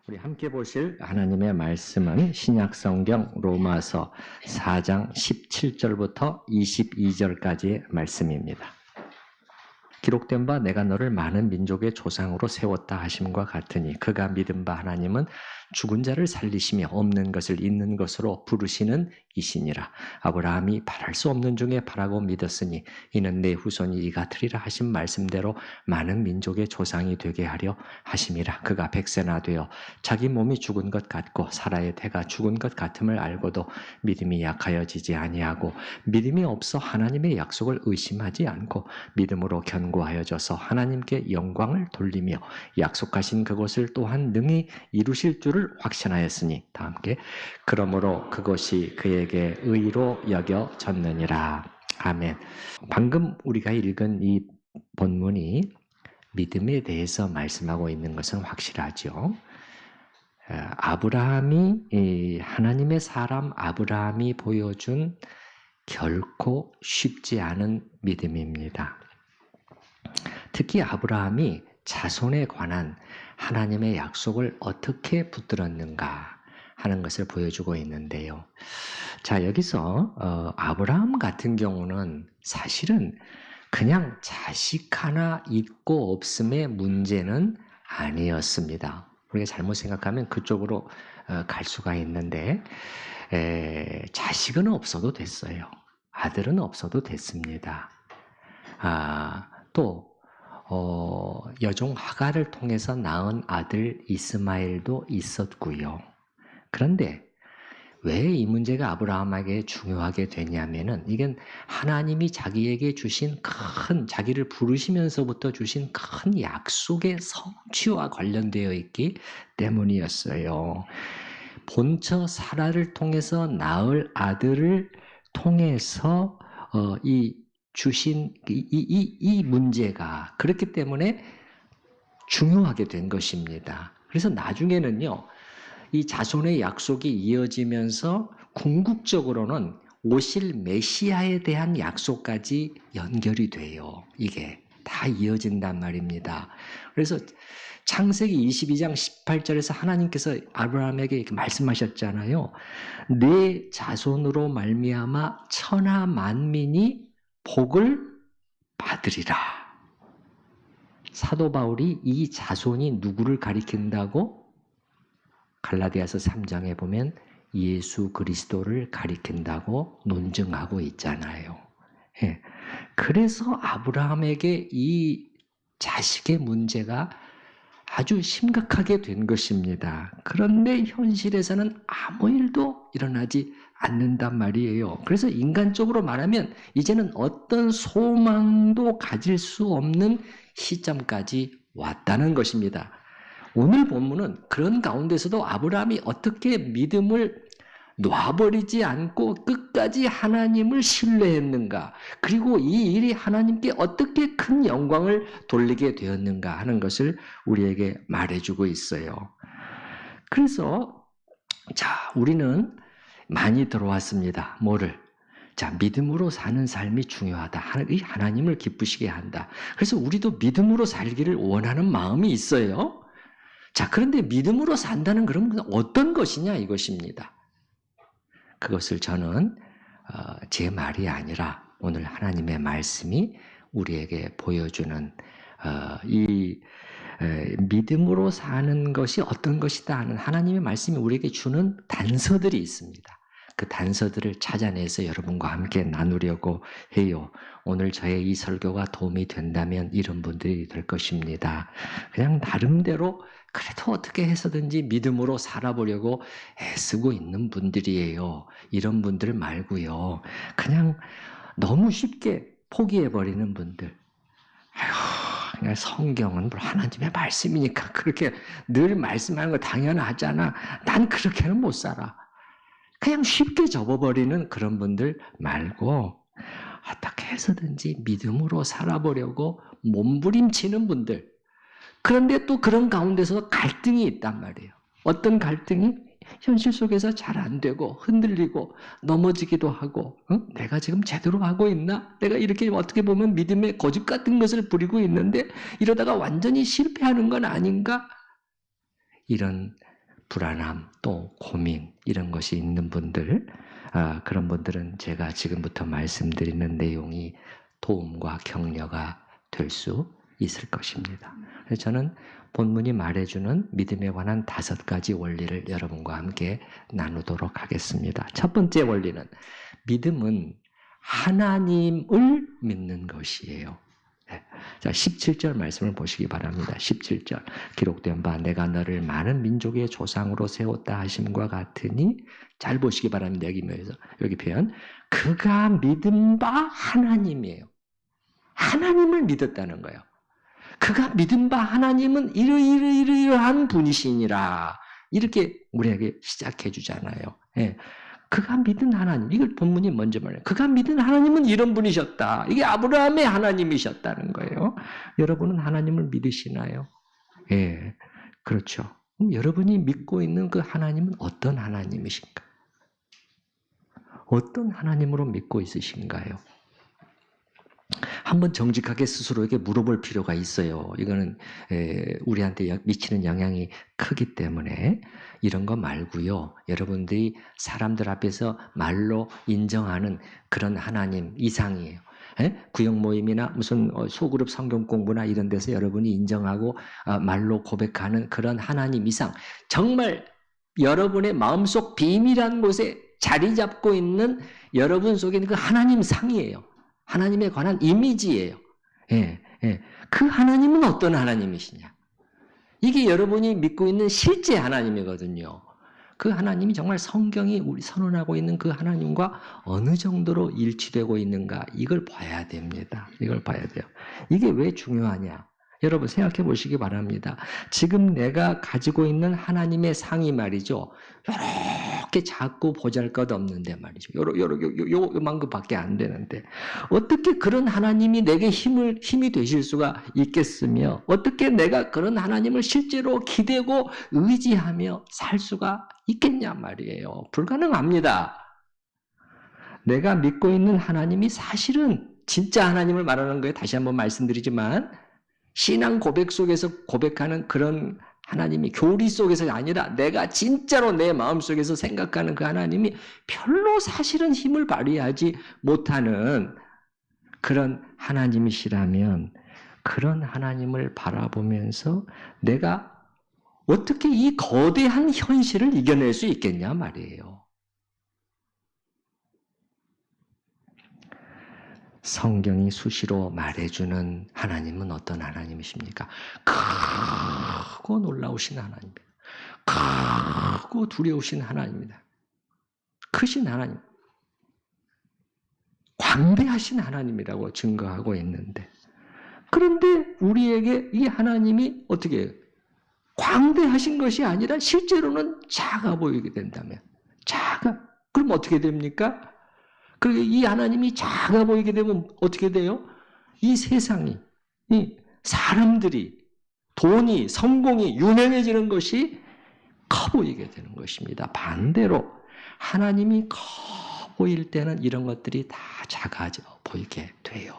우리 함께 보실 하나님의 말씀은 신약성경 로마서 4장 17절부터 22절까지의 말씀입니다. 기록된 바 내가 너를 많은 민족의 조상으로 세웠다 하심과 같으니 그가 믿은 바 하나님은 죽은 자를 살리시며 없는 것을 있는 것으로 부르시는 이시니라. 아브라함이 바랄 수 없는 중에 바라고 믿었으니 이는 내 후손이 이가 되리라 하신 말씀대로 많은 민족의 조상이 되게 하려 하심이라. 그가 백세나 되어 자기 몸이 죽은 것 같고 사라의 태가 죽은 것 같음을 알고도 믿음이 약하여지지 아니하고 믿음이 없어 하나님의 약속을 의심하지 않고 믿음으로 견고하여져서 하나님께 영광을 돌리며 약속하신 그것을 또한 능히 이루실 줄을 확신하였으니 다 함께 그러므로 그것이 그에게 의로 여겨졌느니라. 아멘. 방금 우리가 읽은 이 본문이 믿음에 대해서 말씀하고 있는 것은 확실하죠. 아브라함이 하나님의 사람 아브라함이 보여준 결코 쉽지 않은 믿음입니다. 특히 아브라함이 자손에 관한 하나님의 약속을 어떻게 붙들었는가 하는 것을 보여주고 있는데요. 자, 여기서 아브라함 같은 경우는 사실은 그냥 자식 하나 있고 없음의 문제는 아니었습니다. 우리가 잘못 생각하면 그쪽으로 갈 수가 있는데 자식은 없어도 됐어요. 아들은 없어도 됐습니다. 또 여종 하갈을 통해서 낳은 아들 이스마엘도 있었고요. 그런데 왜 이 문제가 아브라함에게 중요하게 되냐면은 이건 하나님이 자기에게 주신 자기를 부르시면서부터 주신 큰 약속의 성취와 관련되어 있기 때문이었어요. 본처 사라를 통해서 낳을 아들을 통해서 주신 이 문제가 그렇기 때문에 중요하게 된 것입니다. 그래서 나중에는요, 이 자손의 약속이 이어지면서 궁극적으로는 오실 메시아에 대한 약속까지 연결이 돼요. 이게 다 이어진단 말입니다. 그래서 창세기 22장 18절에서 하나님께서 아브라함에게 이렇게 말씀하셨잖아요. 내 자손으로 말미암아 천하 만민이 복을 받으리라. 사도 바울이 이 자손이 누구를 가리킨다고? 갈라디아서 3장에 보면 예수 그리스도를 가리킨다고 논증하고 있잖아요. 예. 그래서 아브라함에게 이 자식의 문제가 아주 심각하게 된 것입니다. 그런데 현실에서는 아무 일도 일어나지 않는단 말이에요. 그래서 인간적으로 말하면 이제는 어떤 소망도 가질 수 없는 시점까지 왔다는 것입니다. 오늘 본문은 그런 가운데서도 아브라함이 어떻게 믿음을 놔버리지 않고 끝까지 하나님을 신뢰했는가, 그리고 이 일이 하나님께 어떻게 큰 영광을 돌리게 되었는가 하는 것을 우리에게 말해주고 있어요. 그래서 우리는 많이 들어왔습니다. 뭐를? 믿음으로 사는 삶이 중요하다. 하나님을 기쁘시게 한다. 그래서 우리도 믿음으로 살기를 원하는 마음이 있어요. 그런데 믿음으로 산다는 그런 어떤 것이냐 이것입니다. 그것을 저는 제 말이 아니라 오늘 하나님의 말씀이 우리에게 보여주는 이 믿음으로 사는 것이 어떤 것이다 하는 하나님의 말씀이 우리에게 주는 단서들이 있습니다. 그 단서들을 찾아내서 여러분과 함께 나누려고 해요. 오늘 저의 이 설교가 도움이 된다면 이런 분들이 될 것입니다. 그냥 나름대로 그래도 어떻게 해서든지 믿음으로 살아보려고 애쓰고 있는 분들이에요. 이런 분들 말고요. 그냥 너무 쉽게 포기해버리는 분들. 그냥 성경은 하나님의 말씀이니까 그렇게 늘 말씀하는 거 당연하잖아. 난 그렇게는 못 살아. 그냥 쉽게 접어버리는 그런 분들 말고 어떻게 해서든지 믿음으로 살아보려고 몸부림치는 분들. 그런데 또 그런 가운데서 갈등이 있단 말이에요. 어떤 갈등이? 현실 속에서 잘 안 되고 흔들리고 넘어지기도 하고 내가 지금 제대로 하고 있나? 내가 이렇게 어떻게 보면 믿음의 고집 같은 것을 부리고 있는데 이러다가 완전히 실패하는 건 아닌가? 이런 불안함, 또 고민 이런 것이 있는 분들, 그런 분들은 제가 지금부터 말씀드리는 내용이 도움과 격려가 될 수 있을 것입니다. 그래서 저는 본문이 말해주는 믿음에 관한 5가지 원리를 여러분과 함께 나누도록 하겠습니다. 첫 번째 원리는 믿음은 하나님을 믿는 것이에요. 자, 17절 말씀을 보시기 바랍니다. 17절 기록된 바 내가 너를 많은 민족의 조상으로 세웠다 하심과 같으니, 잘 보시기 바랍니다. 여기 표현 그가 믿은 바 하나님이에요. 하나님을 믿었다는 거예요. 그가 믿은 바 하나님은 이러이러한 분이시니라, 이렇게 우리에게 시작해 주잖아요. 예. 그가 믿은 하나님, 이걸 본문이 먼저 말해요. 그가 믿은 하나님은 이런 분이셨다. 이게 아브라함의 하나님이셨다는 거예요. 여러분은 하나님을 믿으시나요? 예, 그렇죠. 그럼 여러분이 믿고 있는 그 하나님은 어떤 하나님이신가? 어떤 하나님으로 믿고 있으신가요? 한번 정직하게 스스로에게 물어볼 필요가 있어요. 이거는 우리한테 미치는 영향이 크기 때문에 이런 거 말고요. 여러분들이 사람들 앞에서 말로 인정하는 그런 하나님 이상이에요. 구역 모임이나 무슨 소그룹 성경 공부나 이런 데서 여러분이 인정하고 말로 고백하는 그런 하나님 이상, 정말 여러분의 마음속 비밀한 곳에 자리 잡고 있는 여러분 속에 있는 그 하나님 상이에요. 하나님에 관한 이미지예요. 그 하나님은 어떤 하나님이시냐? 이게 여러분이 믿고 있는 실제 하나님이거든요. 그 하나님이 정말 성경이 우리 선언하고 있는 그 하나님과 어느 정도로 일치되고 있는가, 이걸 봐야 됩니다. 이걸 봐야 돼요. 이게 왜 중요하냐? 여러분 생각해 보시기 바랍니다. 지금 내가 가지고 있는 하나님의 상이 말이죠, 이렇게 작고 보잘것없는데 말이죠, 요만큼밖에 안 되는데 어떻게 그런 하나님이 내게 힘이 되실 수가 있겠으며, 어떻게 내가 그런 하나님을 실제로 기대고 의지하며 살 수가 있겠냐 말이에요. 불가능합니다. 내가 믿고 있는 하나님이 사실은 진짜 하나님을 말하는 거예요. 다시 한번 말씀드리지만 신앙 고백 속에서 고백하는 그런 하나님이 교리 속에서 아니라 내가 진짜로 내 마음속에서 생각하는 그 하나님이 별로 사실은 힘을 발휘하지 못하는 그런 하나님이시라면, 그런 하나님을 바라보면서 내가 어떻게 이 거대한 현실을 이겨낼 수 있겠냐 말이에요. 성경이 수시로 말해주는 하나님은 어떤 하나님이십니까? 크고 놀라우신 하나님입니다. 크고 두려우신 하나님입니다. 크신 하나님, 광대하신 하나님이라고 증거하고 있는데, 그런데 우리에게 이 하나님이 어떻게 해요? 광대하신 것이 아니라 실제로는 작아 보이게 된다면, 그럼 어떻게 됩니까? 이 하나님이 작아 보이게 되면 어떻게 돼요? 이 세상이, 이 사람들이, 돈이, 성공이, 유명해지는 것이 커 보이게 되는 것입니다. 반대로 하나님이 커 보일 때는 이런 것들이 다 작아져 보이게 돼요.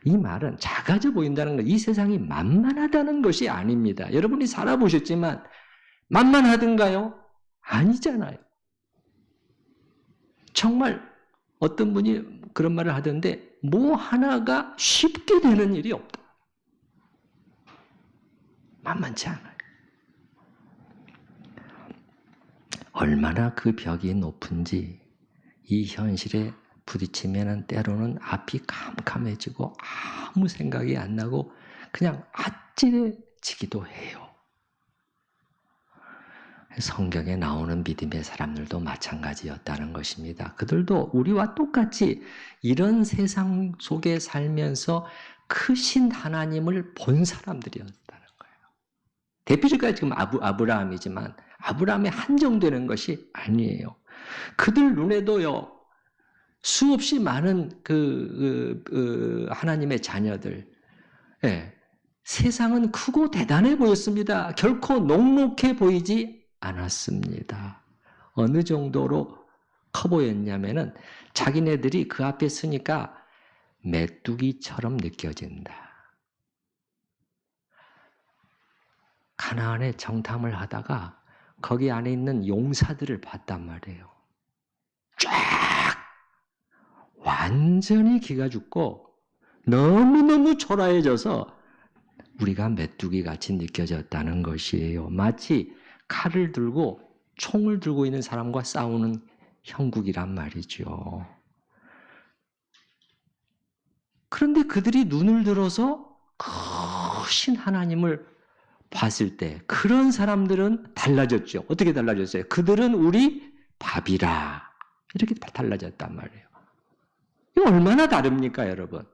이 말은 작아져 보인다는 것, 이 세상이 만만하다는 것이 아닙니다. 여러분이 살아보셨지만 만만하던가요? 아니잖아요. 정말 어떤 분이 그런 말을 하던데, 뭐 하나가 쉽게 되는 일이 없다. 만만치 않아요. 얼마나 그 벽이 높은지 이 현실에 부딪히면 때로는 앞이 캄캄해지고 아무 생각이 안 나고 그냥 아찔해지기도 해요. 성경에 나오는 믿음의 사람들도 마찬가지였다는 것입니다. 그들도 우리와 똑같이 이런 세상 속에 살면서 크신 하나님을 본 사람들이었다는 거예요. 대표적으로 지금 아브라함이지만 아브라함에 한정되는 것이 아니에요. 그들 눈에도요, 수없이 많은 하나님의 자녀들, 세상은 크고 대단해 보였습니다. 결코 녹록해 보이지 않았습니다. 어느 정도로 커 보였냐면은 자기네들이 그 앞에 서니까 메뚜기처럼 느껴진다. 가나안에 정탐을 하다가 거기 안에 있는 용사들을 봤단 말이에요. 쫙 완전히 기가 죽고 너무너무 초라해져서 우리가 메뚜기 같이 느껴졌다는 것이에요. 마치 칼을 들고 총을 들고 있는 사람과 싸우는 형국이란 말이죠. 그런데 그들이 눈을 들어서 크신 하나님을 봤을 때 그런 사람들은 달라졌죠. 어떻게 달라졌어요? 그들은 우리 밥이라. 이렇게 달라졌단 말이에요. 이거 얼마나 다릅니까, 여러분?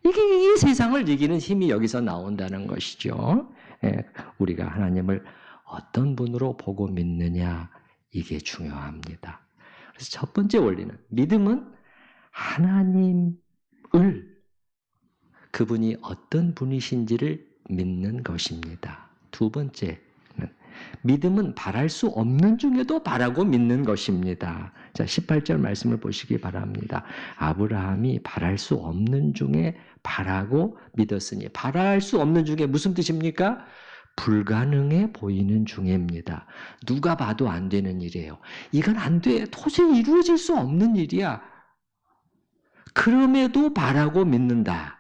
이게 이 세상을 이기는 힘이 여기서 나온다는 것이죠. 예, 우리가 하나님을 어떤 분으로 보고 믿느냐, 이게 중요합니다. 그래서 첫 번째 원리는 믿음은 하나님을 그분이 어떤 분이신지를 믿는 것입니다. 두 번째는 믿음은 바랄 수 없는 중에도 바라고 믿는 것입니다. 자, 18절 말씀을 보시기 바랍니다. 아브라함이 바랄 수 없는 중에 바라고 믿었으니, 바랄 수 없는 중에 무슨 뜻입니까? 불가능해 보이는 중에입니다. 누가 봐도 안 되는 일이에요. 이건 안 돼. 도저히 이루어질 수 없는 일이야. 그럼에도 바라고 믿는다.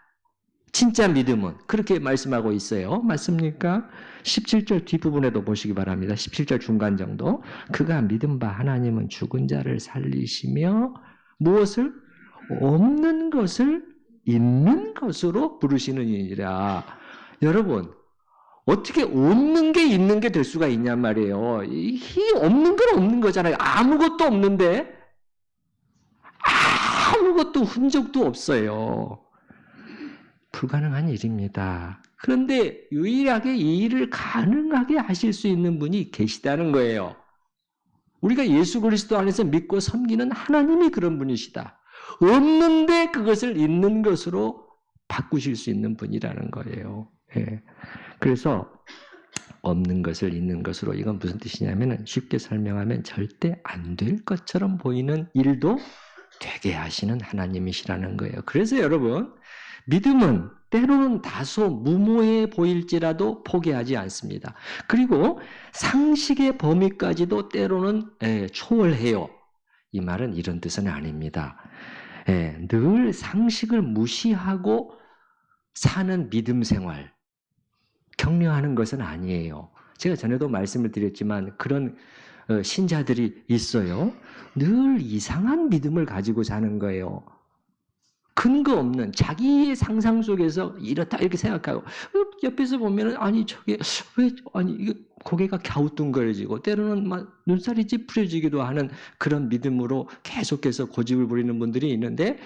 진짜 믿음은 그렇게 말씀하고 있어요. 맞습니까? 17절 뒷부분에도 보시기 바랍니다. 17절 중간 정도. 그가 믿은 바 하나님은 죽은 자를 살리시며 무엇을? 없는 것을 있는 것으로 부르시느니라. 여러분, 어떻게 없는 게 있는 게 될 수가 있냔 말이에요. 이 없는 건 없는 거잖아요. 아무것도 없는데 아무것도 흔적도 없어요. 불가능한 일입니다. 그런데 유일하게 이 일을 가능하게 하실 수 있는 분이 계시다는 거예요. 우리가 예수 그리스도 안에서 믿고 섬기는 하나님이 그런 분이시다. 없는데 그것을 있는 것으로 바꾸실 수 있는 분이라는 거예요. 예. 그래서 없는 것을 있는 것으로, 이건 무슨 뜻이냐면 쉽게 설명하면 절대 안 될 것처럼 보이는 일도 되게 하시는 하나님이시라는 거예요. 그래서 여러분, 믿음은 때로는 다소 무모해 보일지라도 포기하지 않습니다. 그리고 상식의 범위까지도 때로는 초월해요. 이 말은 이런 뜻은 아닙니다. 늘 상식을 무시하고 사는 믿음 생활, 격려하는 것은 아니에요. 제가 전에도 말씀을 드렸지만 그런 신자들이 있어요. 늘 이상한 믿음을 가지고 사는 거예요. 근거 없는 자기의 상상 속에서 이렇다 이렇게 생각하고, 옆에서 보면은 아니 저게 왜 아니 이게 고개가 갸우뚱거려지고 때로는 막 눈살이 찌푸려지기도 하는 그런 믿음으로 계속해서 고집을 부리는 분들이 있는데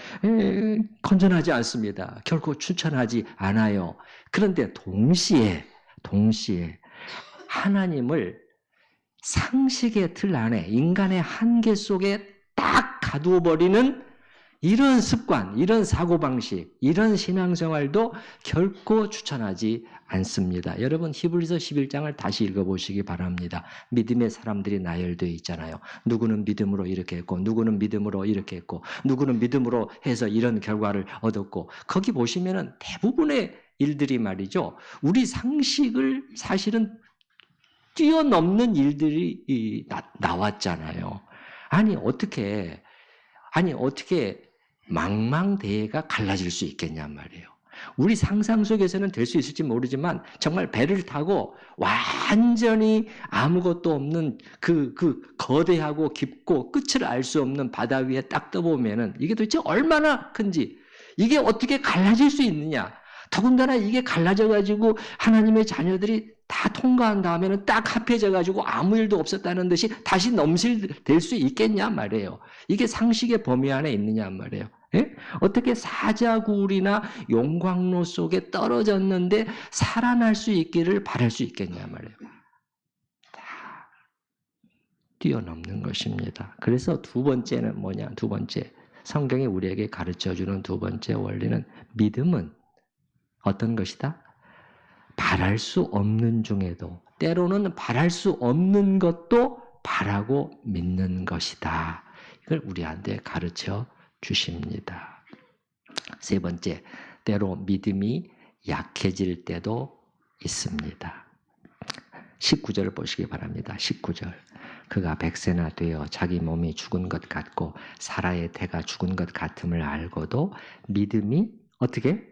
건전하지 않습니다. 결코 추천하지 않아요. 그런데 동시에 하나님을 상식의 틀 안에 인간의 한계 속에 딱 가두어 버리는 이런 습관, 이런 사고방식, 이런 신앙생활도 결코 추천하지 않습니다. 여러분 히브리서 11장을 다시 읽어보시기 바랍니다. 믿음의 사람들이 나열되어 있잖아요. 누구는 믿음으로 이렇게 했고, 누구는 믿음으로 이렇게 했고, 누구는 믿음으로 해서 이런 결과를 얻었고, 거기 보시면은 대부분의 일들이 말이죠, 우리 상식을 사실은 뛰어넘는 일들이 나왔잖아요. 아니 어떻게 망망대해가 갈라질 수 있겠냔 말이에요. 우리 상상 속에서는 될 수 있을지 모르지만 정말 배를 타고 완전히 아무것도 없는 그 거대하고 깊고 끝을 알 수 없는 바다 위에 딱 떠보면은 이게 도대체 얼마나 큰지, 이게 어떻게 갈라질 수 있느냐. 더군다나 이게 갈라져가지고 하나님의 자녀들이 다 통과한 다음에는 딱 합해져가지고 아무 일도 없었다는 듯이 다시 넘실될 수 있겠냐 말이에요. 이게 상식의 범위 안에 있느냐 말이에요. 예? 어떻게 사자굴이나 용광로 속에 떨어졌는데 살아날 수 있기를 바랄 수 있겠냐 말이에요. 다 뛰어넘는 것입니다. 그래서 두 번째는 뭐냐? 두 번째, 성경이 우리에게 가르쳐주는 두 번째 원리는 믿음은 어떤 것이다? 바랄 수 없는 중에도, 때로는 바랄 수 없는 것도 바라고 믿는 것이다. 이걸 우리한테 가르쳐 주십니다. 세 번째, 때로 믿음이 약해질 때도 있습니다. 19절을 보시기 바랍니다. 19절. 그가 100세나 되어 자기 몸이 죽은 것 같고 사라의 태가 죽은 것 같음을 알고도 믿음이 어떻게?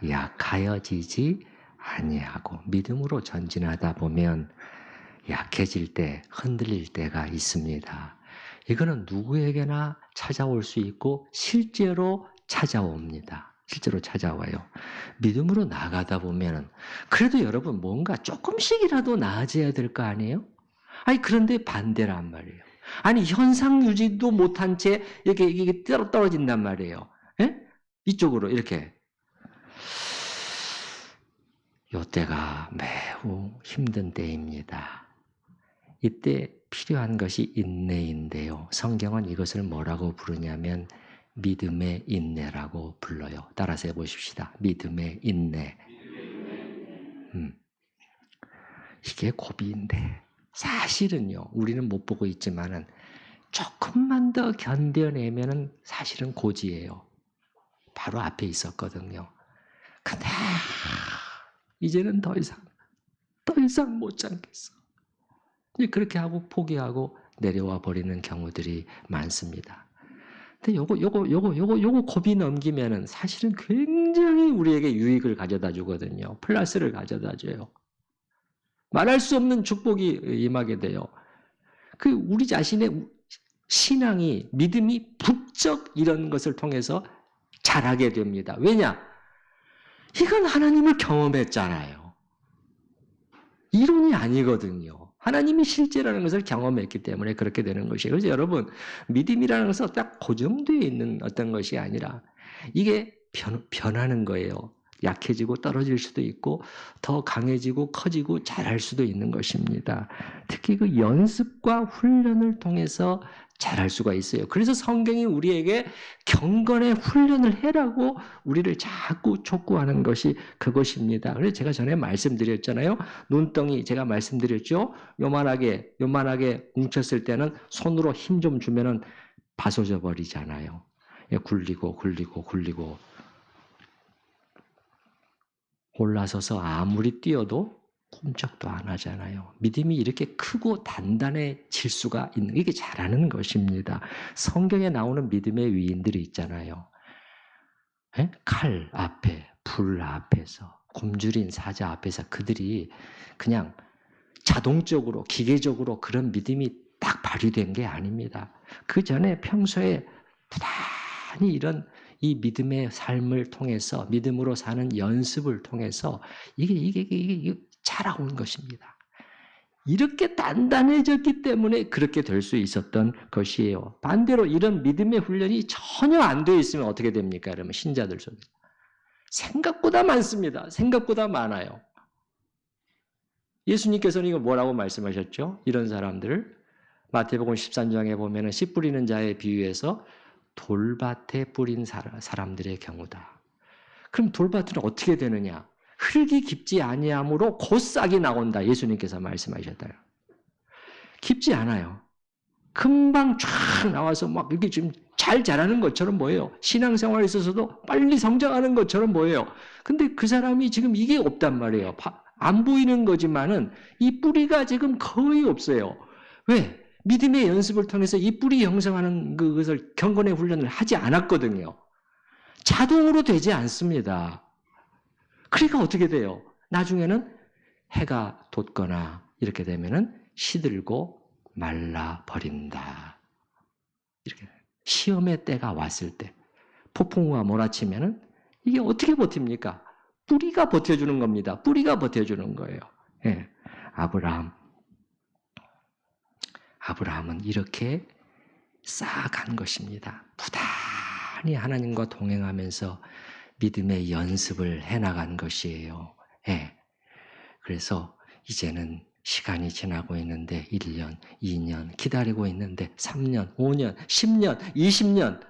약하여지지 아니하고. 믿음으로 전진하다 보면 약해질 때, 흔들릴 때가 있습니다. 이거는 누구에게나 찾아올 수 있고 실제로 찾아옵니다. 실제로 찾아와요. 믿음으로 나가다 보면 그래도 여러분 뭔가 조금씩이라도 나아져야 될 거 아니에요? 아니 그런데 반대란 말이에요. 아니 현상 유지도 못한 채 이게 떨어진단 말이에요. 예? 이쪽으로 이렇게. 이때가 매우 힘든 때입니다. 이때 필요한 것이 인내인데요. 성경은 이것을 뭐라고 부르냐면 믿음의 인내라고 불러요. 따라서 해보십시다. 믿음의 인내. 이게 고비인데 사실은요. 우리는 못 보고 있지만은 조금만 더 견뎌내면은 사실은 고지예요. 바로 앞에 있었거든요. 근데 이제는 더 이상 못 참겠어. 그렇게 하고 포기하고 내려와 버리는 경우들이 많습니다. 근데 요거 고비 넘기면은 사실은 굉장히 우리에게 유익을 가져다 주거든요. 플러스를 가져다 줘요. 말할 수 없는 축복이 임하게 돼요. 그 우리 자신의 신앙이, 믿음이 부쩍 이런 것을 통해서 자라게 됩니다. 왜냐? 이건 하나님을 경험했잖아요. 이론이 아니거든요. 하나님이 실제라는 것을 경험했기 때문에 그렇게 되는 것이에요. 그래서 여러분, 믿음이라는 것은 딱 고정되어 있는 어떤 것이 아니라 이게 변하는 거예요. 약해지고 떨어질 수도 있고 더 강해지고 커지고 자랄 수도 있는 것입니다. 특히 그 연습과 훈련을 통해서 잘할 수가 있어요. 그래서 성경이 우리에게 경건의 훈련을 해라고 우리를 자꾸 촉구하는 것이 그것입니다. 그래서 제가 전에 말씀드렸잖아요. 눈덩이 제가 말씀드렸죠. 요만하게 뭉쳤을 때는 손으로 힘 좀 주면은 파손져 버리잖아요. 굴리고 올라서서 아무리 뛰어도 꿈쩍도 안 하잖아요. 믿음이 이렇게 크고 단단해질 수가 있는, 이게 잘하는 것입니다. 성경에 나오는 믿음의 위인들이 있잖아요. 칼 앞에, 불 앞에서, 굶주린 사자 앞에서 그들이 그냥 자동적으로, 기계적으로 그런 믿음이 딱 발휘된 게 아닙니다. 그 전에 평소에 부단히 이런 이 믿음의 삶을 통해서, 믿음으로 사는 연습을 통해서 이게 자라온 것입니다. 이렇게 단단해졌기 때문에 그렇게 될 수 있었던 것이에요. 반대로 이런 믿음의 훈련이 전혀 안 되어 있으면 어떻게 됩니까? 그러면 신자들 속에 생각보다 많습니다. 생각보다 많아요. 예수님께서는 이거 뭐라고 말씀하셨죠? 이런 사람들을 마태복음 13장에 보면은 씨 뿌리는 자의 비유에서 돌밭에 뿌린 사람들의 경우다. 그럼 돌밭은 어떻게 되느냐? 흙이 깊지 아니하므로 곧 싹이 나온다. 예수님께서 말씀하셨다. 깊지 않아요. 금방 쫙 나와서 막 이렇게 지금 잘 자라는 것처럼 보여요. 신앙생활에 있어서도 빨리 성장하는 것처럼 보여요. 근데 그 사람이 지금 이게 없단 말이에요. 안 보이는 거지만은 이 뿌리가 지금 거의 없어요. 왜? 믿음의 연습을 통해서 이 뿌리 형성하는 그것을 경건의 훈련을 하지 않았거든요. 자동으로 되지 않습니다. 그러니까 어떻게 돼요? 나중에는 해가 돋거나 이렇게 되면은 시들고 말라버린다. 이렇게 시험의 때가 왔을 때 폭풍우가 몰아치면은 이게 어떻게 버팁니까? 뿌리가 버텨주는 겁니다. 뿌리가 버텨주는 거예요. 예. 아브라함은 이렇게 쌓아간 것입니다. 부단히 하나님과 동행하면서 믿음의 연습을 해나간 것이에요. 예. 그래서 이제는 시간이 지나고 있는데 1년, 2년 기다리고 있는데 3년, 5년, 10년, 20년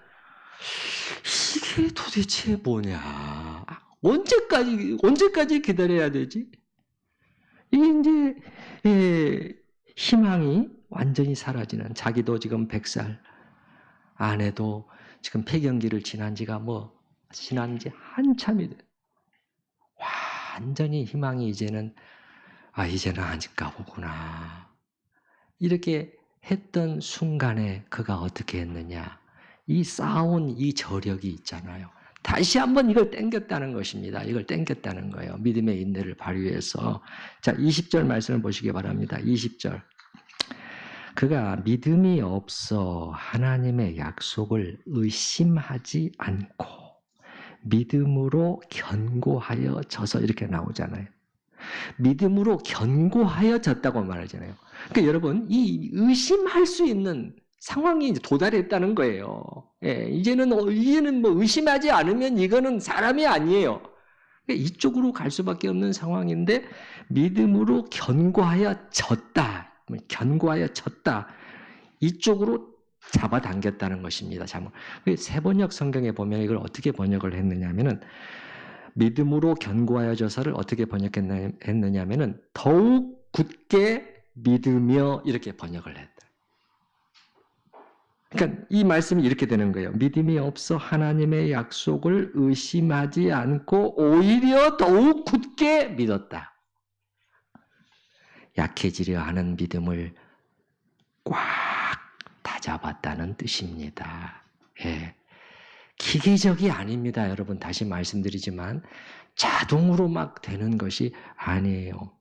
이게 도대체 뭐냐? 언제까지 기다려야 되지? 이게 이제 희망이 완전히 사라지는, 자기도 지금 100살, 아내도 지금 폐경기를 지난 지 한참이 돼. 완전히 희망이 이제는 이제는 아닌가 보구나. 이렇게 했던 순간에 그가 어떻게 했느냐. 이 쌓아온 이 저력이 있잖아요. 다시 한번 이걸 땡겼다는 것입니다. 이걸 땡겼다는 거예요. 믿음의 인내를 발휘해서. 자, 20절 말씀을 보시기 바랍니다. 20절. 그가 믿음이 없어 하나님의 약속을 의심하지 않고 믿음으로 견고하여 져서 이렇게 나오잖아요. 믿음으로 견고하여 졌다고 말하잖아요. 그러니까 여러분, 이 의심할 수 있는 상황이 이제 도달했다는 거예요. 예, 이제는 뭐 의심하지 않으면 이거는 사람이 아니에요. 그러니까 이쪽으로 갈 수밖에 없는 상황인데 믿음으로 견고하여 졌다. 견고하여 졌다. 이쪽으로 잡아당겼다는 것입니다. 세번역 성경에 보면 이걸 어떻게 번역을 했느냐면은 믿음으로 견고하여 져서를 어떻게 번역했느냐면은 더욱 굳게 믿으며 이렇게 번역을 했다. 그러니까 이 말씀이 이렇게 되는 거예요. 믿음이 없어 하나님의 약속을 의심하지 않고 오히려 더욱 굳게 믿었다. 약해지려 하는 믿음을 꽉 다잡았다는 뜻입니다. 예. 기계적이 아닙니다. 여러분 다시 말씀드리지만 자동으로 막 되는 것이 아니에요.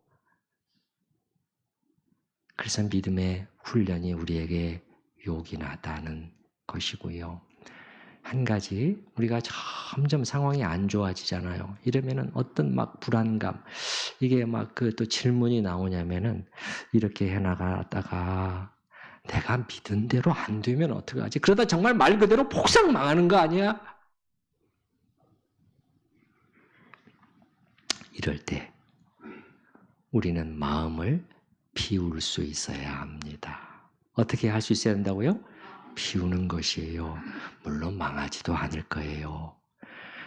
그래서 믿음의 훈련이 우리에게 요긴하다는 것이고요. 한 가지 우리가 점점 상황이 안 좋아지잖아요. 이러면은 어떤 막 불안감 이게 막 그 또 질문이 나오냐면은 이렇게 해나가다가 내가 믿은 대로 안 되면 어떡하지? 그러다 정말 말 그대로 폭삭 망하는 거 아니야? 이럴 때 우리는 마음을 비울 수 있어야 합니다. 어떻게 할 수 있어야 한다고요? 비우는 것이에요. 물론 망하지도 않을 거예요.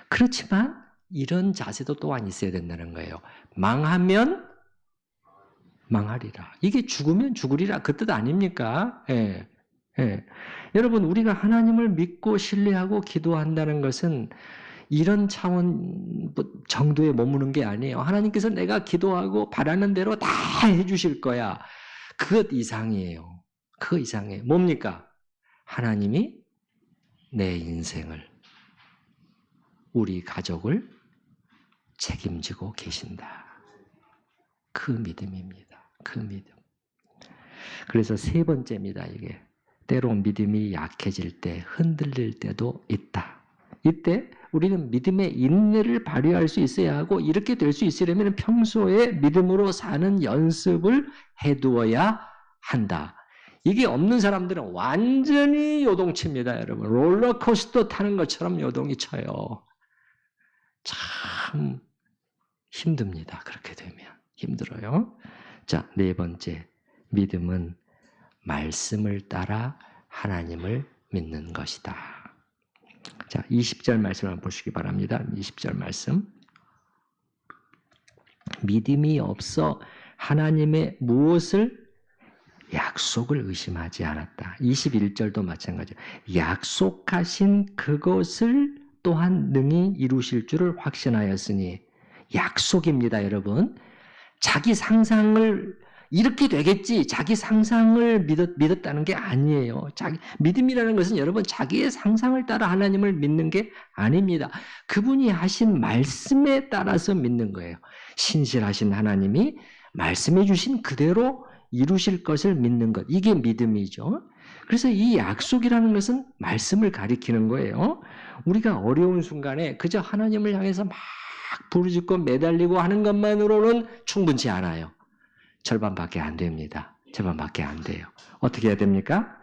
그렇지만 이런 자세도 또한 있어야 된다는 거예요. 망하면 망하리라. 이게 죽으면 죽으리라 그 뜻 아닙니까? 예. 예. 여러분 우리가 하나님을 믿고 신뢰하고 기도한다는 것은 이런 차원 정도에 머무는 게 아니에요. 하나님께서 내가 기도하고 바라는 대로 다 해주실 거야. 그것 이상이에요. 그 이상이에요. 뭡니까? 하나님이 내 인생을, 우리 가족을 책임지고 계신다. 그 믿음입니다. 그 믿음. 그래서 세 번째입니다. 이게 때론 믿음이 약해질 때, 흔들릴 때도 있다. 이때 우리는 믿음의 인내를 발휘할 수 있어야 하고 이렇게 될 수 있으려면 평소에 믿음으로 사는 연습을 해두어야 한다. 이게 없는 사람들은 완전히 요동칩니다, 여러분. 롤러코스터 타는 것처럼 요동이 쳐요. 참 힘듭니다. 그렇게 되면 힘들어요. 자, 네 번째, 믿음은 말씀을 따라 하나님을 믿는 것이다. 자, 20절 말씀을 보시기 바랍니다. 20절 말씀. 믿음이 없어 하나님의 무엇을 약속을 의심하지 않았다. 21절도 마찬가지예요. 약속하신 그것을 또한 능히 이루실 줄을 확신하였으니 약속입니다, 여러분. 자기 상상을 이렇게 되겠지 자기 상상을 믿었다는 게 아니에요. 믿음이라는 것은 여러분 자기의 상상을 따라 하나님을 믿는 게 아닙니다. 그분이 하신 말씀에 따라서 믿는 거예요. 신실하신 하나님이 말씀해 주신 그대로 이루실 것을 믿는 것. 이게 믿음이죠. 그래서 이 약속이라는 것은 말씀을 가리키는 거예요. 우리가 어려운 순간에 그저 하나님을 향해서 막 부르짖고 매달리고 하는 것만으로는 충분치 않아요. 절반밖에 안 됩니다. 절반밖에 안 돼요. 어떻게 해야 됩니까?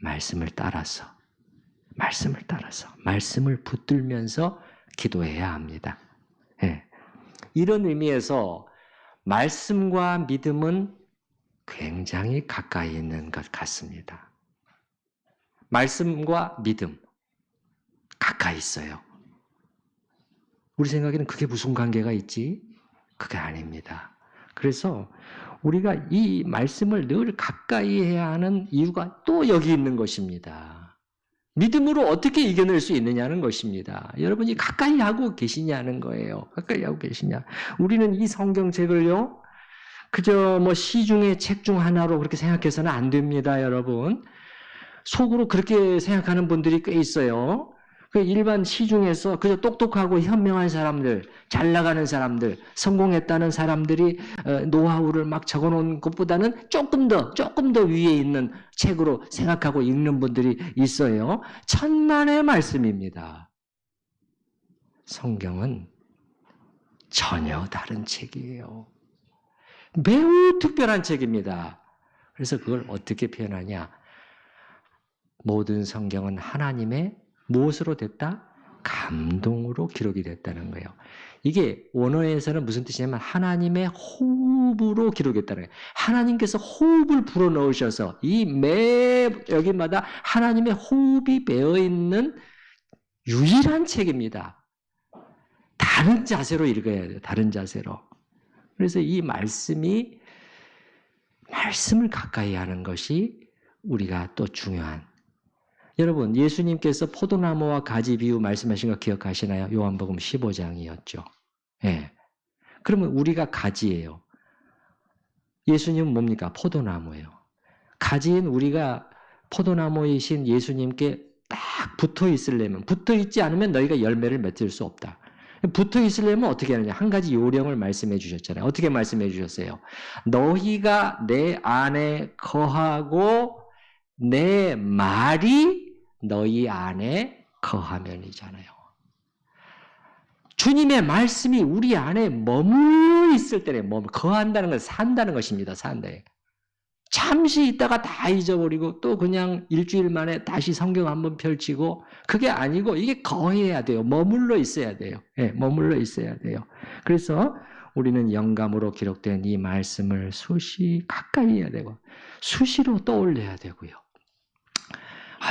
말씀을 따라서 말씀을 붙들면서 기도해야 합니다. 네. 이런 의미에서 말씀과 믿음은 굉장히 가까이 있는 것 같습니다. 말씀과 믿음 가까이 있어요. 우리 생각에는 그게 무슨 관계가 있지? 그게 아닙니다. 그래서 우리가 이 말씀을 늘 가까이 해야 하는 이유가 또 여기 있는 것입니다. 믿음으로 어떻게 이겨낼 수 있느냐는 것입니다. 여러분이 가까이 하고 계시냐는 거예요. 가까이 하고 계시냐. 우리는 이 성경책을요, 그저 뭐 시중의 책 중 하나로 그렇게 생각해서는 안 됩니다, 여러분. 속으로 그렇게 생각하는 분들이 꽤 있어요. 그 일반 시중에서 그저 똑똑하고 현명한 사람들, 잘 나가는 사람들, 성공했다는 사람들이 노하우를 막 적어놓은 것보다는 조금 더 위에 있는 책으로 생각하고 읽는 분들이 있어요. 천만의 말씀입니다. 성경은 전혀 다른 책이에요. 매우 특별한 책입니다. 그래서 그걸 어떻게 표현하냐? 모든 성경은 하나님의 무엇으로 됐다? 감동으로 기록이 됐다는 거예요. 이게 원어에서는 무슨 뜻이냐면 하나님의 호흡으로 기록했다는 거예요. 하나님께서 호흡을 불어넣으셔서 이 매 여기마다 하나님의 호흡이 배어있는 유일한 책입니다. 다른 자세로 읽어야 돼요. 다른 자세로. 그래서 이 말씀을 가까이 하는 것이 우리가 또 중요한. 여러분, 예수님께서 포도나무와 가지 비유 말씀하신 거 기억하시나요? 요한복음 15장이었죠. 예. 그러면 우리가 가지예요. 예수님은 뭡니까? 포도나무예요. 가지인 우리가 포도나무이신 예수님께 딱 붙어 있으려면, 붙어 있지 않으면 너희가 열매를 맺을 수 없다. 붙어 있으려면 어떻게 하느냐? 한 가지 요령을 말씀해 주셨잖아요. 어떻게 말씀해 주셨어요? 너희가 내 안에 거하고 내 말이 너희 안에 거하면이잖아요. 주님의 말씀이 우리 안에 머물러 있을 때에 거한다는 건 산다는 것입니다. 산다. 잠시 있다가 다 잊어버리고 또 그냥 일주일 만에 다시 성경 한번 펼치고 그게 아니고 이게 거해야 돼요. 머물러 있어야 돼요. 네, 머물러 있어야 돼요. 그래서 우리는 영감으로 기록된 이 말씀을 수시 가까이 해야 되고 수시로 떠올려야 되고요.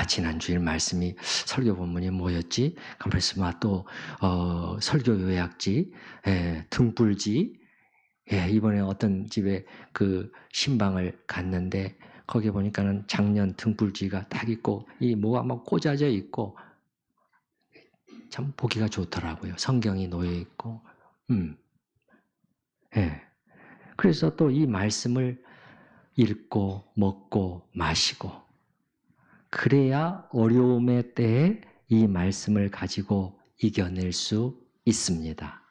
지난 주일 말씀이 설교 본문이 뭐였지? 가만있어 또 설교 요약지, 등불지. 이번에 어떤 집에 그 신방을 갔는데 거기 보니까는 작년 등불지가 딱 있고 이 뭐가 막 꽂아져 있고 참 보기가 좋더라고요. 성경이 놓여 있고, 그래서 또 이 말씀을 읽고 먹고 마시고. 그래야 어려움의 때에 이 말씀을 가지고 이겨낼 수 있습니다.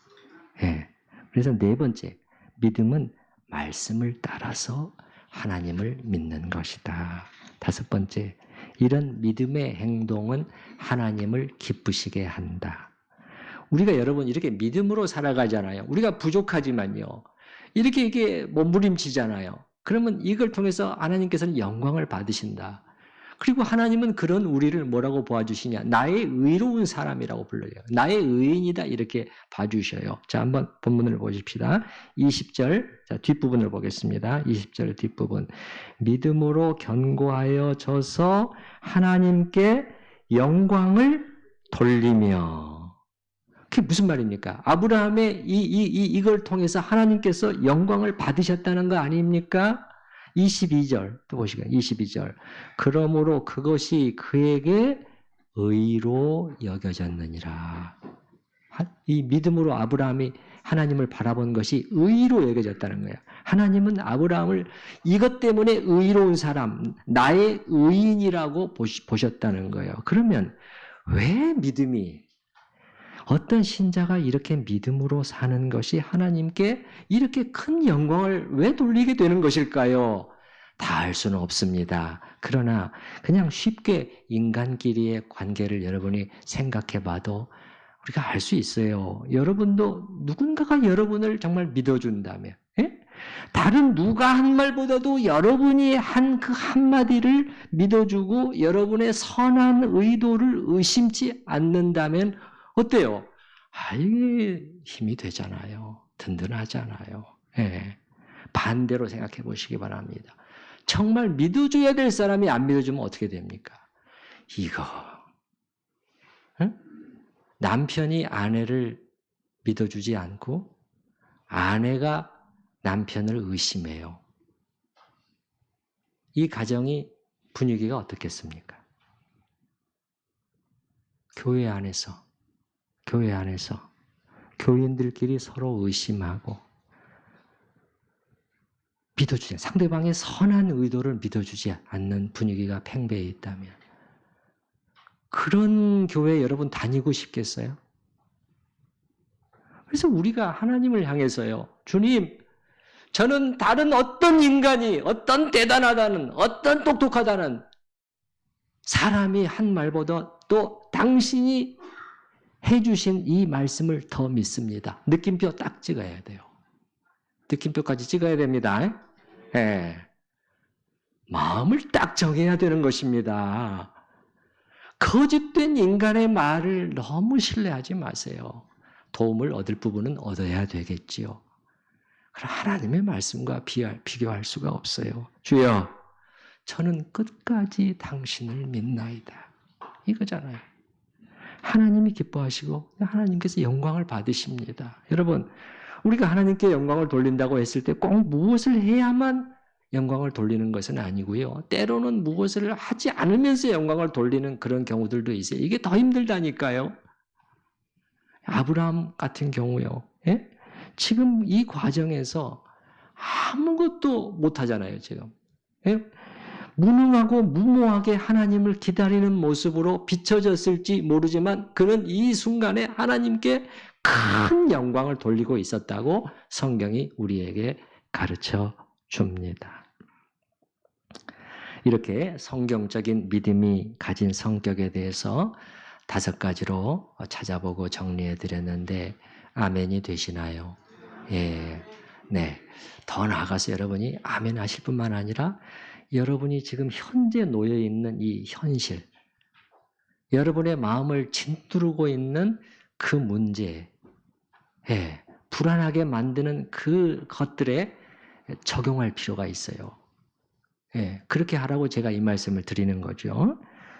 그래서 네 번째, 믿음은 말씀을 따라서 하나님을 믿는 것이다. 다섯 번째, 이런 믿음의 행동은 하나님을 기쁘시게 한다. 우리가 여러분 이렇게 믿음으로 살아가잖아요. 우리가 부족하지만요. 이게 몸부림치잖아요. 그러면 이걸 통해서 하나님께서는 영광을 받으신다. 그리고 하나님은 그런 우리를 뭐라고 봐주시냐? 나의 의로운 사람이라고 불러요. 나의 의인이다 이렇게 봐주셔요. 자, 한번 본문을 보십시다. 20절, 자, 뒷부분을 보겠습니다. 20절 뒷부분. 믿음으로 견고하여 져서 하나님께 영광을 돌리며. 그게 무슨 말입니까? 아브라함의 이걸 통해서 하나님께서 영광을 받으셨다는 거 아닙니까? 22절 또 보시고 22절 그러므로 그것이 그에게 의로 여겨졌느니라. 이 믿음으로 아브라함이 하나님을 바라본 것이 의로 여겨졌다는 거예요. 하나님은 아브라함을 이것 때문에 의로운 사람, 나의 의인이라고 보셨다는 거예요. 그러면 왜 믿음이 어떤 신자가 이렇게 믿음으로 사는 것이 하나님께 이렇게 큰 영광을 왜 돌리게 되는 것일까요? 다 알 수는 없습니다. 그러나 그냥 쉽게 인간끼리의 관계를 여러분이 생각해 봐도 우리가 알 수 있어요. 여러분도 누군가가 여러분을 정말 믿어준다면, 다른 누가 한 말보다도 여러분이 한 그 한마디를 믿어주고 여러분의 선한 의도를 의심치 않는다면 어때요? 이게 힘이 되잖아요. 든든하잖아요. 반대로 생각해 보시기 바랍니다. 정말 믿어줘야 될 사람이 안 믿어주면 어떻게 됩니까? 이거. 남편이 아내를 믿어주지 않고 아내가 남편을 의심해요. 이 가정이 분위기가 어떻겠습니까? 교회 안에서 교인들끼리 서로 의심하고 믿어주지, 상대방의 선한 의도를 믿어주지 않는 분위기가 팽배해 있다면 그런 교회 여러분 다니고 싶겠어요? 그래서 우리가 하나님을 향해서요, 주님, 저는 다른 어떤 인간이, 어떤 대단하다는, 어떤 똑똑하다는 사람이 한 말보다 또 당신이 해주신 이 말씀을 더 믿습니다. 느낌표 딱 찍어야 돼요. 느낌표까지 찍어야 됩니다. 예. 마음을 딱 정해야 되는 것입니다. 거짓된 인간의 말을 너무 신뢰하지 마세요. 도움을 얻을 부분은 얻어야 되겠지요. 그럼 하나님의 말씀과 비교할 수가 없어요. 주여, 저는 끝까지 당신을 믿나이다. 이거잖아요. 하나님이 기뻐하시고 하나님께서 영광을 받으십니다. 여러분, 우리가 하나님께 영광을 돌린다고 했을 때 꼭 무엇을 해야만 영광을 돌리는 것은 아니고요. 때로는 무엇을 하지 않으면서 영광을 돌리는 그런 경우들도 있어요. 이게 더 힘들다니까요. 아브라함 같은 경우요. 예? 지금 이 과정에서 아무것도 못하잖아요. 지금. 예? 무능하고 무모하게 하나님을 기다리는 모습으로 비춰졌을지 모르지만 그는 이 순간에 하나님께 큰 영광을 돌리고 있었다고 성경이 우리에게 가르쳐 줍니다. 이렇게 성경적인 믿음이 가진 성격에 대해서 5가지로 찾아보고 정리해 드렸는데 아멘이 되시나요? 예. 네. 더 나아가서 여러분이 아멘 하실 뿐만 아니라 여러분이 지금 현재 놓여 있는 이 현실, 여러분의 마음을 짓누르고 있는 그 문제, 예, 불안하게 만드는 그 것들에 적용할 필요가 있어요. 예, 그렇게 하라고 제가 이 말씀을 드리는 거죠.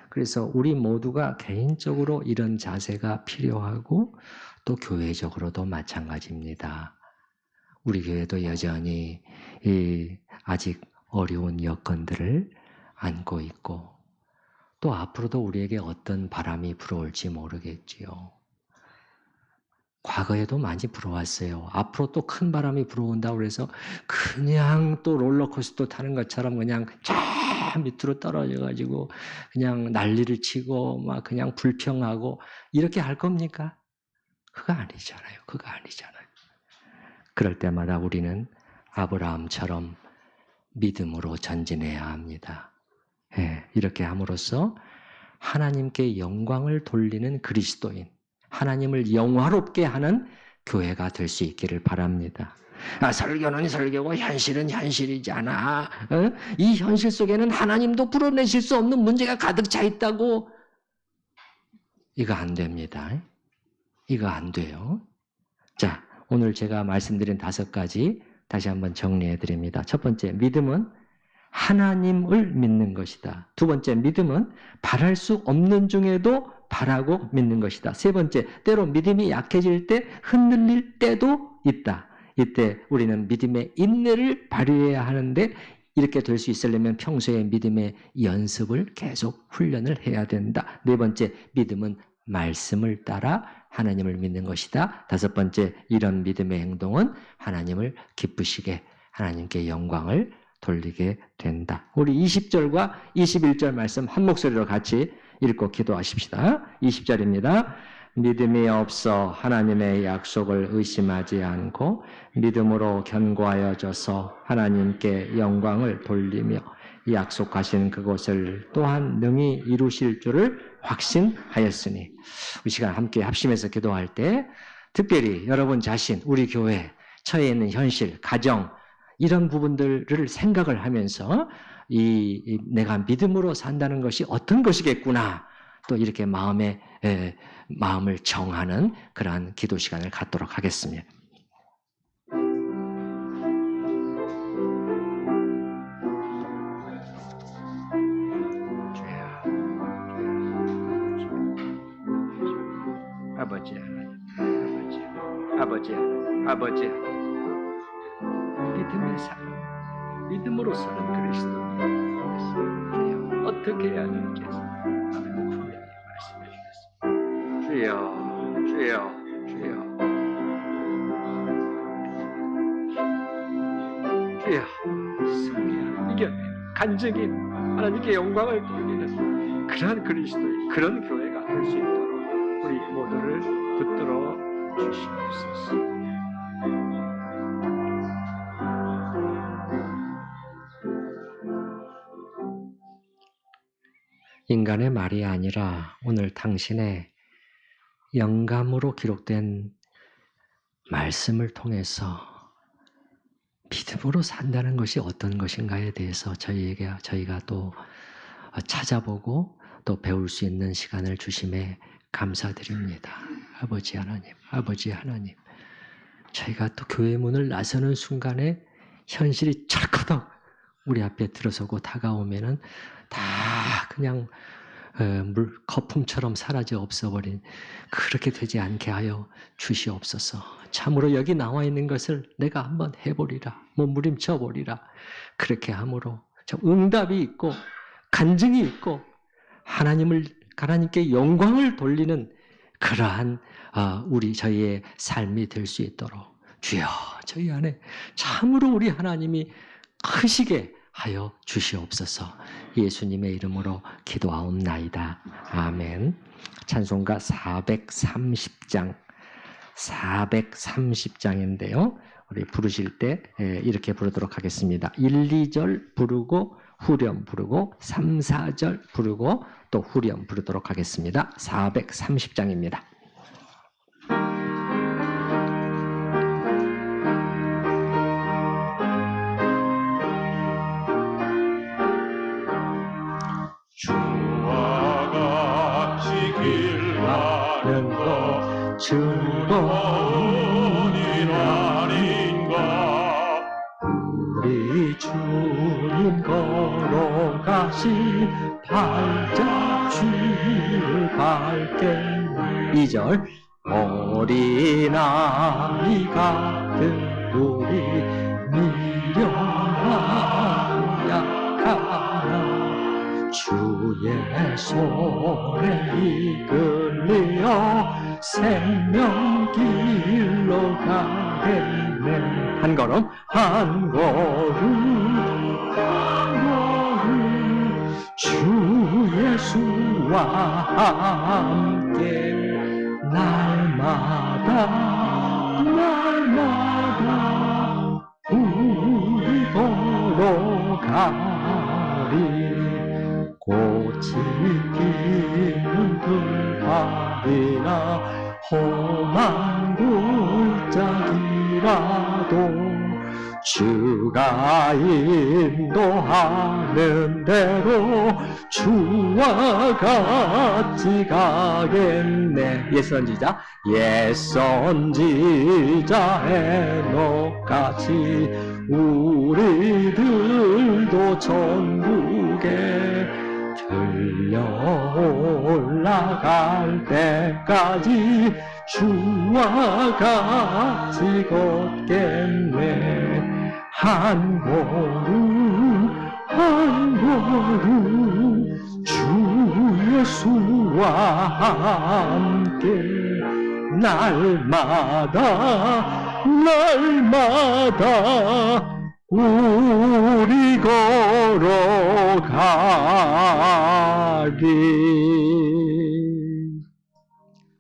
그래서 우리 모두가 개인적으로 이런 자세가 필요하고 또 교회적으로도 마찬가지입니다. 우리 교회도 여전히 아직 어려운 여건들을 안고 있고 또 앞으로도 우리에게 어떤 바람이 불어올지 모르겠지요. 과거에도 많이 불어왔어요. 앞으로 또 큰 바람이 불어온다고 그래서 그냥 또 롤러코스터 타는 것처럼 그냥 저 밑으로 떨어져가지고 그냥 난리를 치고 막 그냥 불평하고 이렇게 할 겁니까? 그거 아니잖아요. 그거 아니잖아요. 그럴 때마다 우리는 아브라함처럼 믿음으로 전진해야 합니다. 예, 이렇게 함으로써 하나님께 영광을 돌리는 그리스도인, 하나님을 영화롭게 하는 교회가 될 수 있기를 바랍니다. 설교는 설교고 현실은 현실이잖아. 이 현실 속에는 하나님도 풀어내실 수 없는 문제가 가득 차 있다고. 이거 안 됩니다. 이거 안 돼요. 자, 오늘 제가 말씀드린 5가지 다시 한번 정리해 드립니다. 첫 번째, 믿음은 하나님을 믿는 것이다. 두 번째, 믿음은 바랄 수 없는 중에도 바라고 믿는 것이다. 세 번째, 때로 믿음이 약해질 때 흔들릴 때도 있다. 이때 우리는 믿음의 인내를 발휘해야 하는데 이렇게 될 수 있으려면 평소에 믿음의 연습을 계속 훈련을 해야 된다. 네 번째, 믿음은 말씀을 따라 하나님을 믿는 것이다. 5번째, 이런 믿음의 행동은 하나님을 기쁘시게 하나님께 영광을 돌리게 된다. 우리 20절과 21절 말씀 한 목소리로 같이 읽고 기도하십시다. 20절입니다. 믿음이 없어 하나님의 약속을 의심하지 않고 믿음으로 견고하여져서 하나님께 영광을 돌리며 약속하신 그곳을 또한 능히 이루실 줄을 확신하였으니. 이 시간 함께 합심해서 기도할 때 특별히 여러분 자신, 우리 교회, 처해 있는 현실, 가정 이런 부분들을 생각을 하면서 내가 믿음으로 산다는 것이 어떤 것이겠구나 또 이렇게 마음을 정하는 그러한 기도 시간을 갖도록 하겠습니다. 아버지, 믿음의 사람, 믿음으로 사는 그리스도 어떻게 해야 되겠어요? 하나님 분명히 말씀해 주셨습니다. 주여. 주여. 간증인, 하나님께 영광을 돌리는 그런 그리스도의 그런 교회가 될 수 있도록 우리 모두를 붙들어 주시옵소서. 인간의 말이 아니라 오늘 당신의 영감으로 기록된 말씀을 통해서 믿음으로 산다는 것이 어떤 것인가에 대해서 저희가 또 찾아보고 또 배울 수 있는 시간을 주심에 감사드립니다. 아버지 하나님, 저희가 또 교회 문을 나서는 순간에 현실이 철커덕 우리 앞에 들어서고 다가오면은 다 그냥 거품처럼 사라져 없어버린 그렇게 되지 않게 하여 주시옵소서. 참으로 여기 나와 있는 것을 내가 한번 해보리라, 몸부림쳐 보리라. 그렇게 함으로 좀 응답이 있고 간증이 있고 하나님께 영광을 돌리는 그러한 저희의 삶이 될 수 있도록 주여 저희 안에 참으로 우리 하나님이 크시게 하여 주시옵소서. 예수님의 이름으로 기도하옵나이다. 아멘. 찬송가 430장인데요. 우리 부르실 때 이렇게 부르도록 하겠습니다. 1, 2절 부르고 후렴 부르고 3, 4절 부르고 또 후렴 부르도록 하겠습니다. 430장입니다. 주와 같이 길 가는 것 즐거움이라는가. 우리 주님 걸어가신 발자취를 밟겠네. 2절 어린아이 같은 우리 미련한 약한 주의 손에 이끌려 생명길로 가겠네. 한 걸음 주 예수와 함께 날마다 우리 걸어가리. 꽃이 피는 들판이나 험한 골짜기라도 주가 인도하는 대로 주와 같이 가겠네. 옛선지자 에녹같이 우리들도 천국에 들려 올라갈 때까지 주와 같이 걷겠네. 한 걸음 주 예수와 함께 날마다 우리 걸어가리.